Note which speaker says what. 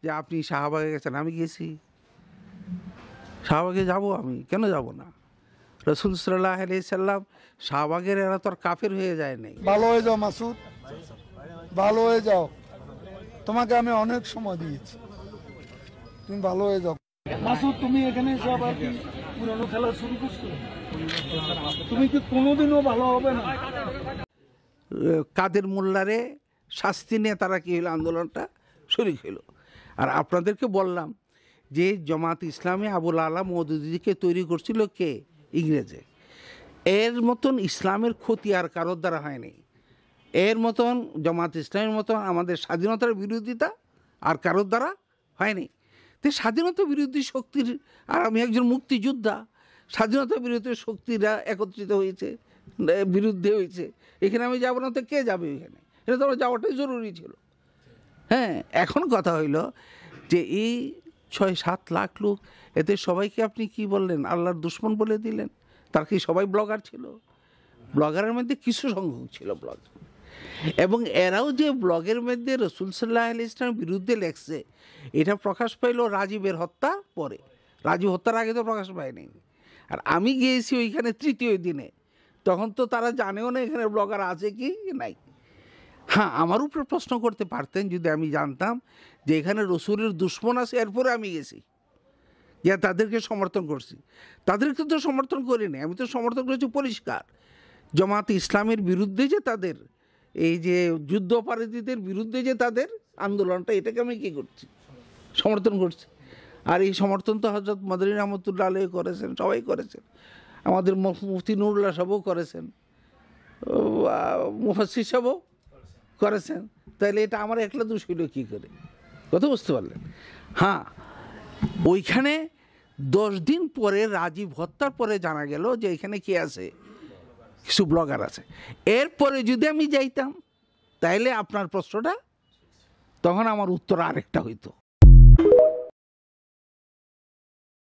Speaker 1: যে আপনি শাহবাগে গেছেন, আমি গেছি শাহবাগে, যাব আমি কেন যাব না? রসুল সাল্লাল্লাহু আলাইহি সাল্লাম শাহবাগের এরা তো আর কাফের হয়ে যায় নাই।
Speaker 2: ভালো হয়ে যাও মাসুদ, ভালো হয়ে যাও, তোমাকে আমি অনেক সময় দিয়েছি, তুমি ভালো হয়ে যাও। মাসুদ তুমি এখানে এসে আবার কি পুরনো খেলা শুরু করছো? তুমি কি কোনোদিনও ভালো হবে না?
Speaker 1: কাদের মোল্লারে শাস্তি নিয়ে তারা কি হলো, আন্দোলনটা শরীক হলো। আর আপনাদেরকে বললাম যে জামাত ইসলামী আবুল আলা মওদুদীকে তৈরি করছিল কে? ইংরেজে। এর মতন ইসলামের ক্ষতি আর কারোর দ্বারা হয়নি। এর মতন জামাত ইসলামের মতন আমাদের স্বাধীনতার বিরোধিতা আর কারোর দ্বারা হয়নি। তো স্বাধীনতা বিরোধী শক্তির, আর আমি একজন মুক্তিযোদ্ধা, স্বাধীনতা বিরোধী শক্তিরা একত্রিত হয়েছে, বিরুদ্ধে হয়েছে, এখানে আমি যাবো না তো কে যাবে এখানে? এটা তো আমার যাওয়াটাই জরুরি ছিল। হ্যাঁ, এখন কথা হইল যে এই ৬-৭ লাখ লোক, এতে সবাইকে আপনি কি বললেন? আল্লাহর দুশমন বলে দিলেন। তার কি সবাই ব্লগার ছিল? ব্লগারের মধ্যে কিছু সংখ্যক ছিল ব্লগ, এবং এরাও যে ব্লগের মধ্যে রসুল সাল্লাল্লাহু আলাইহি ইসলামের বিরুদ্ধে লেখছে, এটা প্রকাশ পাইল রাজীবের হত্যা পরে। রাজীব হত্যার আগে তো প্রকাশ পায়নি। আর আমি গিয়েছি ওইখানে তৃতীয় দিনে, তখন তো তারা জানেও না এখানে ব্লগার আছে কি নাই। হ্যাঁ, আমার উপরে প্রশ্ন করতে পারতেন যদি আমি জানতাম যে এখানে রসুলের দুশমন আছে, এরপরে আমি গেছি গিয়ে তাদেরকে সমর্থন করছি। তাদেরকে তো সমর্থন করিনি, আমি তো সমর্থন করেছি পরিষ্কার জামাত ইসলামের বিরুদ্ধে যে তাদের এই যে যুদ্ধাপরাধীদের বিরুদ্ধে যে তাদের আন্দোলনটা, এটাকে আমি কী করছি? সমর্থন করছি। আর এই সমর্থন তো হযরত মদনী রহমতুল্লাহ আলাইহি করেছেন, সবাই করেছেন, আমাদের মুফতি নুরুল্লাহ সাহেবও করেছেন, মুফাসসির সাহেবও করেছেন। তাহলে এটা আমার একলা দোষ হইল কী করে? কথা বুঝতে পারলেন? হ্যাঁ, ওইখানে 10 দিন পরে রাজীব হত্যার পরে জানা গেল যে এখানে কে আছে, কিছু ব্লগার আছে। এরপরে যদি আমি যাইতাম তাইলে আপনার প্রশ্নটা, তখন আমার উত্তর আরেকটা হইতো।